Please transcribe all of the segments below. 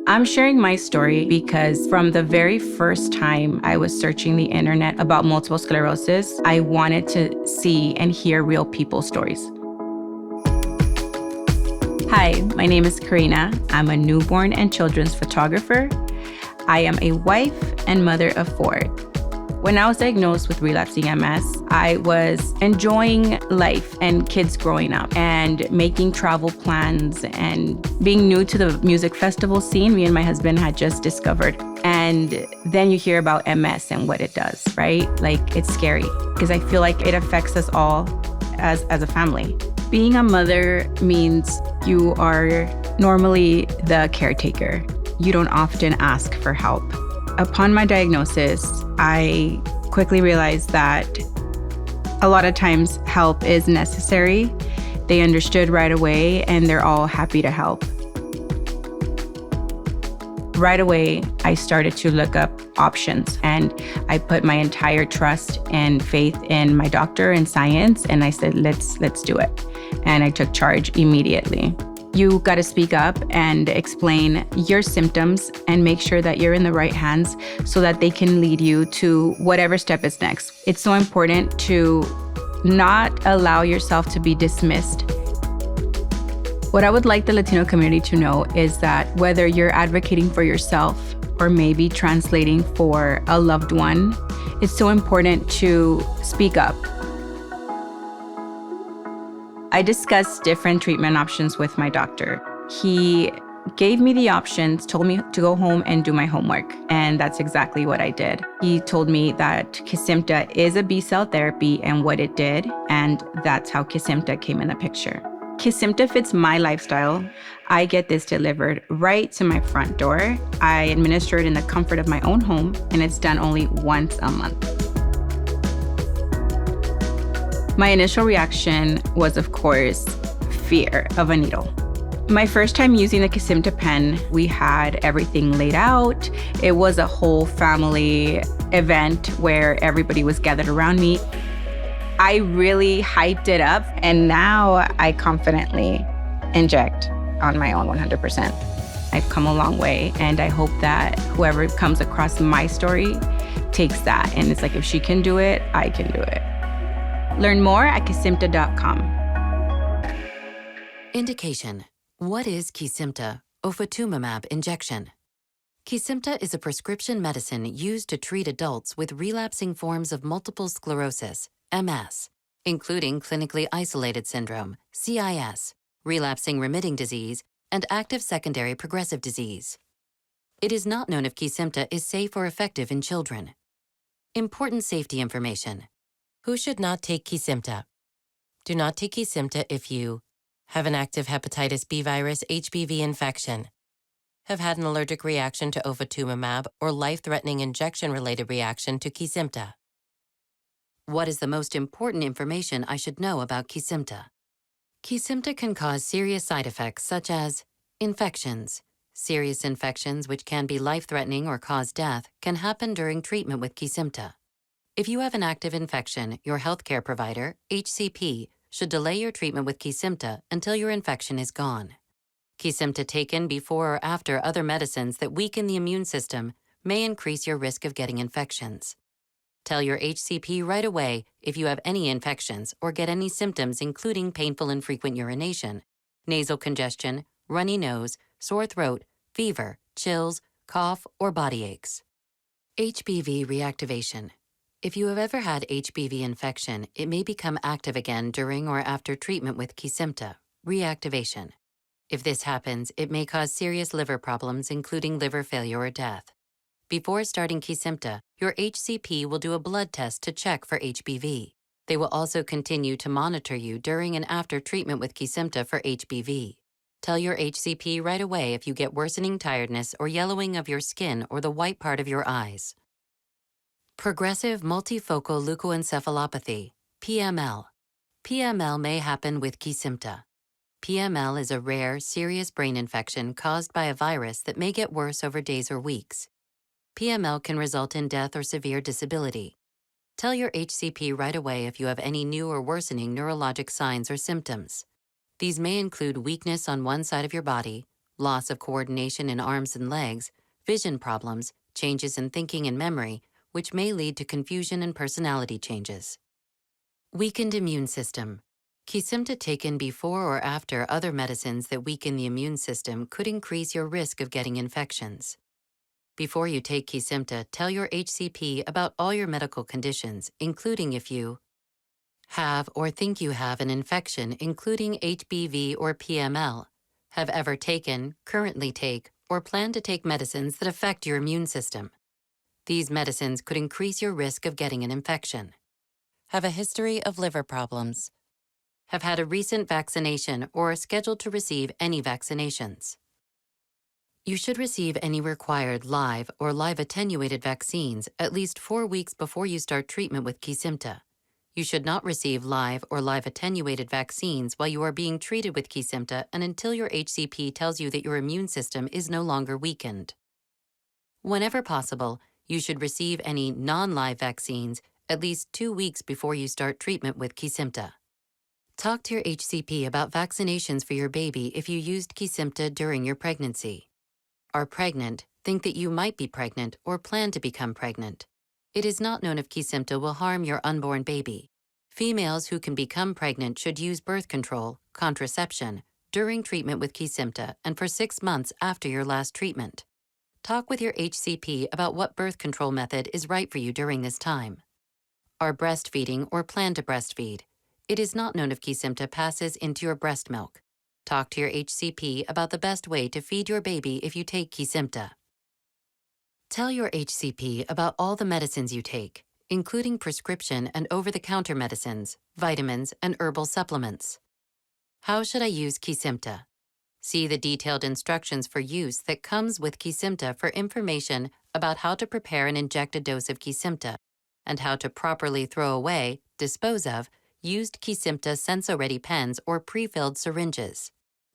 I'm sharing my story because from the very first time I was searching the internet about multiple sclerosis, I wanted to see and hear real people's stories. Hi, my name is Karina. I'm a newborn and children's photographer. I am a wife and mother of 4. When I was diagnosed with relapsing MS, I was enjoying life and kids growing up and making travel plans and being new to the music festival scene me and my husband had just discovered. And then you hear about MS and what it does, right? Like, it's scary because I feel like it affects us all as a family. Being a mother means you are normally the caretaker. You don't often ask for help. Upon my diagnosis, I quickly realized that a lot of times help is necessary. They understood right away, and they're all happy to help. Right away, I started to look up options, and I put my entire trust and faith in my doctor and science, and I said, let's do it. And I took charge immediately. You got to speak up and explain your symptoms and make sure that you're in the right hands so that they can lead you to whatever step is next. It's so important to not allow yourself to be dismissed. What I would like the Latino community to know is that whether you're advocating for yourself or maybe translating for a loved one, it's so important to speak up. I discussed different treatment options with my doctor. He gave me the options, told me to go home and do my homework, and that's exactly what I did. He told me that KESIMPTA is a B-cell therapy and what it did, and that's how KESIMPTA came in the picture. KESIMPTA fits my lifestyle. I get this delivered right to my front door. I administer it in the comfort of my own home, and it's done only once a month. My initial reaction was, of course, fear of a needle. My first time using the KESIMPTA pen, we had everything laid out. It was a whole family event where everybody was gathered around me. I really hyped it up, and now I confidently inject on my own 100%. I've come a long way, and I hope that whoever comes across my story takes that, and it's like, if she can do it, I can do it. Learn more at KESIMPTA.com. Indication. What is KESIMPTA, ofatumumab injection? KESIMPTA is a prescription medicine used to treat adults with relapsing forms of multiple sclerosis, MS, including clinically isolated syndrome, CIS, relapsing remitting disease, and active secondary progressive disease. It is not known if KESIMPTA is safe or effective in children. Important safety information. Who should not take KESIMPTA? Do not take KESIMPTA if you have an active hepatitis B virus HBV infection, have had an allergic reaction to ofatumumab or life-threatening injection-related reaction to KESIMPTA. What is the most important information I should know about KESIMPTA? KESIMPTA can cause serious side effects such as infections. Serious infections, which can be life-threatening or cause death, can happen during treatment with KESIMPTA. If you have an active infection, your healthcare provider, HCP, should delay your treatment with KESIMPTA until your infection is gone. KESIMPTA taken before or after other medicines that weaken the immune system may increase your risk of getting infections. Tell your HCP right away if you have any infections or get any symptoms including painful and frequent urination, nasal congestion, runny nose, sore throat, fever, chills, cough, or body aches. HBV reactivation. If you have ever had HBV infection, it may become active again during or after treatment with KESIMPTA, reactivation. If this happens, it may cause serious liver problems, including liver failure or death. Before starting KESIMPTA, your HCP will do a blood test to check for HBV. They will also continue to monitor you during and after treatment with KESIMPTA for HBV. Tell your HCP right away if you get worsening tiredness or yellowing of your skin or the white part of your eyes. Progressive multifocal leukoencephalopathy, PML. PML may happen with KESIMPTA. PML is a rare, serious brain infection caused by a virus that may get worse over days or weeks. PML can result in death or severe disability. Tell your HCP right away if you have any new or worsening neurologic signs or symptoms. These may include weakness on one side of your body, loss of coordination in arms and legs, vision problems, changes in thinking and memory, which may lead to confusion and personality changes. Weakened immune system. KESIMPTA taken before or after other medicines that weaken the immune system could increase your risk of getting infections. Before you take KESIMPTA, tell your HCP about all your medical conditions, including if you have or think you have an infection, including HBV or PML, have ever taken, currently take, or plan to take medicines that affect your immune system. These medicines could increase your risk of getting an infection. Have a history of liver problems. Have had a recent vaccination or are scheduled to receive any vaccinations. You should receive any required live or live attenuated vaccines at least 4 weeks before you start treatment with KESIMPTA. You should not receive live or live attenuated vaccines while you are being treated with KESIMPTA and until your HCP tells you that your immune system is no longer weakened. Whenever possible, you should receive any non-live vaccines at least 2 weeks before you start treatment with KESIMPTA. Talk to your HCP about vaccinations for your baby if you used KESIMPTA during your pregnancy. Are pregnant, think that you might be pregnant, or plan to become pregnant. It is not known if KESIMPTA will harm your unborn baby. Females who can become pregnant should use birth control, contraception, during treatment with KESIMPTA and for 6 months after your last treatment. Talk with your HCP about what birth control method is right for you during this time. Are breastfeeding or plan to breastfeed. It is not known if KESIMPTA passes into your breast milk. Talk to your HCP about the best way to feed your baby if you take KESIMPTA. Tell your HCP about all the medicines you take, including prescription and over-the-counter medicines, vitamins, and herbal supplements. How should I use KESIMPTA? See the detailed instructions for use that comes with KESIMPTA for information about how to prepare and inject a dose of KESIMPTA and how to properly throw away, dispose of, used KESIMPTA Senso-Ready pens or pre-filled syringes.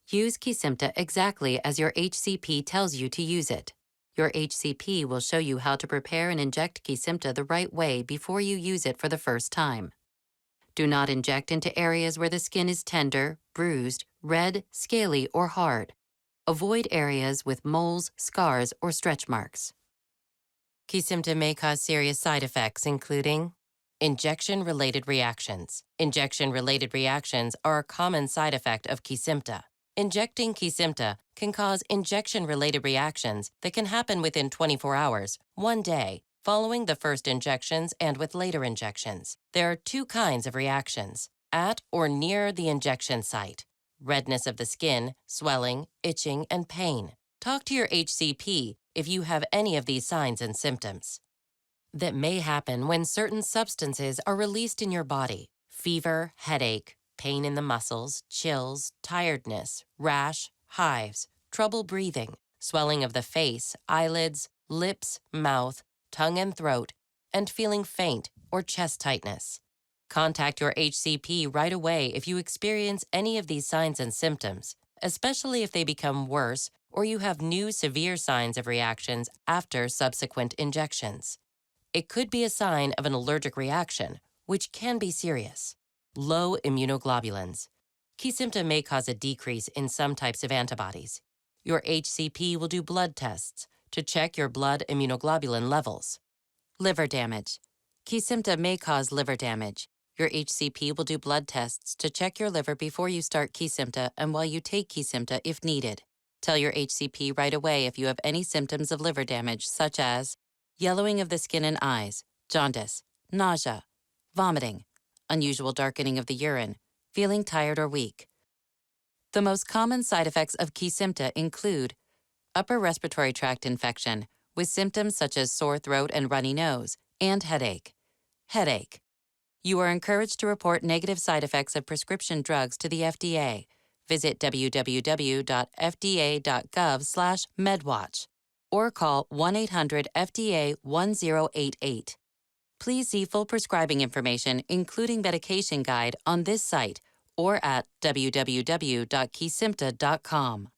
Use KESIMPTA exactly as your HCP tells you to use it. Your HCP will show you how to prepare and inject KESIMPTA the right way before you use it for the first time. Do not inject into areas where the skin is tender, bruised, red, scaly, or hard. Avoid areas with moles, scars, or stretch marks. KESIMPTA may cause serious side effects, including injection-related reactions. Injection-related reactions are a common side effect of KESIMPTA. Injecting KESIMPTA can cause injection-related reactions that can happen within 24 hours, 1 day, following the first injections and with later injections. There are 2 kinds of reactions: at or near the injection site, redness of the skin, swelling, itching, and pain. Talk to your HCP if you have any of these signs and symptoms. That may happen when certain substances are released in your body: fever, headache, pain in the muscles, chills, tiredness, rash, hives, trouble breathing, swelling of the face, eyelids, lips, mouth, tongue and throat, and feeling faint or chest tightness. Contact your HCP right away if you experience any of these signs and symptoms, especially if they become worse or you have new severe signs of reactions after subsequent injections. It could be a sign of an allergic reaction, which can be serious. Low immunoglobulins. KESIMPTA may cause a decrease in some types of antibodies. Your HCP will do blood tests to check your blood immunoglobulin levels. Liver damage. KESIMPTA may cause liver damage. Your HCP will do blood tests to check your liver before you start KESIMPTA and while you take KESIMPTA if needed. Tell your HCP right away if you have any symptoms of liver damage, such as yellowing of the skin and eyes, jaundice, nausea, vomiting, unusual darkening of the urine, feeling tired or weak. The most common side effects of KESIMPTA include upper respiratory tract infection with symptoms such as sore throat and runny nose, and headache. Headache. You are encouraged to report negative side effects of prescription drugs to the FDA. Visit www.fda.gov/medwatch or call 1-800-FDA-1088. Please see full prescribing information, including medication guide, on this site or at www.kesimpta.com.